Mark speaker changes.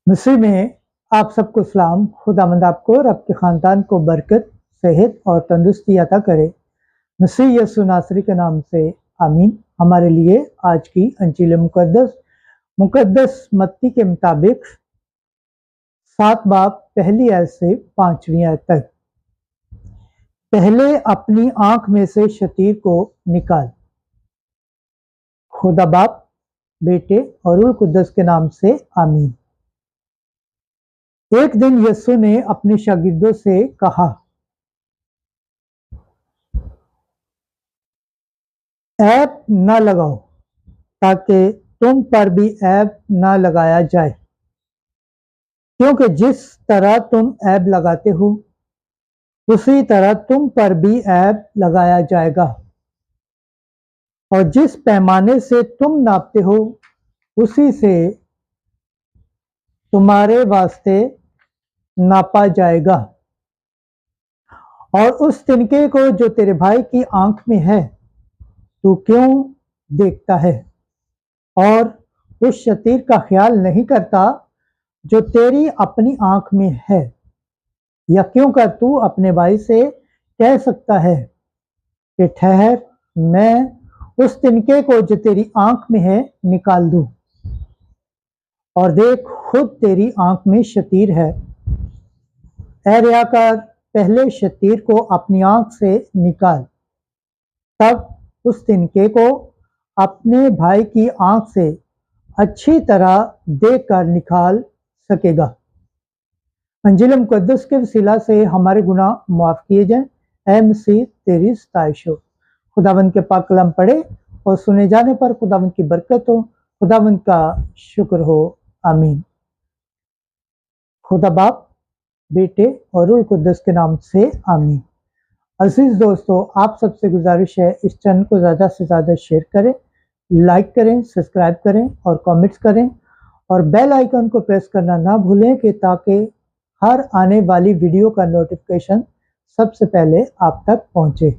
Speaker 1: मिस्र में आप सबको सलाम। खुदावंद आपको और आपके ख़ानदान को बरकत, सेहत और तंदुरुस्ती अता करे। मसीह यीशु नासरी के नाम से आमीन। हमारे लिए आज की अंजील मुकद्दस मत्ती के मुताबिक 7 बाब पहली आयत से 5वीं आयत तक। पहले अपनी आंख में से शतीर को निकाल। खुदा बाप, बेटे और रूह कुद्दस के नाम से आमीन। एक दिन यीशु ने अपने शागिर्दों से कहा, ऐब न लगाओ ताकि तुम पर भी ऐब न लगाया जाए, क्योंकि जिस तरह तुम ऐब लगाते हो उसी तरह तुम पर भी ऐब लगाया जाएगा, और जिस पैमाने से तुम नापते हो उसी से तुम्हारे वास्ते नापा जाएगा। और उस तिनके को जो तेरे भाई की आंख में है तू क्यों देखता है, और उस शतीर का ख्याल नहीं करता जो तेरी अपनी आंख में है। या क्यों कर तू अपने भाई से कह सकता है कि ठहर, मैं उस तिनके को जो तेरी आंख में है निकाल दूं, और देख खुद तेरी आंख में शतीर है। ऐ रियाकार, पहले शतीर को अपनी आंख से निकाल, तब उस तिनके को अपने भाई की आंख से अच्छी तरह देखकर निकाल सकेगा। अंजील मुकद्दस के वसीला से हमारे गुनाह माफ़ किए जाएं। ऐ मसीह, तेरी सताइश हो। खुदावंद के पाक कलाम पढ़े और सुने जाने पर खुदावंद की बरकत हो। खुदावंद का शुक्र हो। आमीन। खुदा बाप, बेटे और रूह कुद्दस के नाम से आमीन। अजीज दोस्तों, आप सबसे गुजारिश है इस चैनल को ज़्यादा से ज़्यादा शेयर करें, लाइक करें, सब्सक्राइब करें और कमेंट्स करें, और बेल आइकन को प्रेस करना ना भूलें कि ताकि हर आने वाली वीडियो का नोटिफिकेशन सबसे पहले आप तक पहुंचे।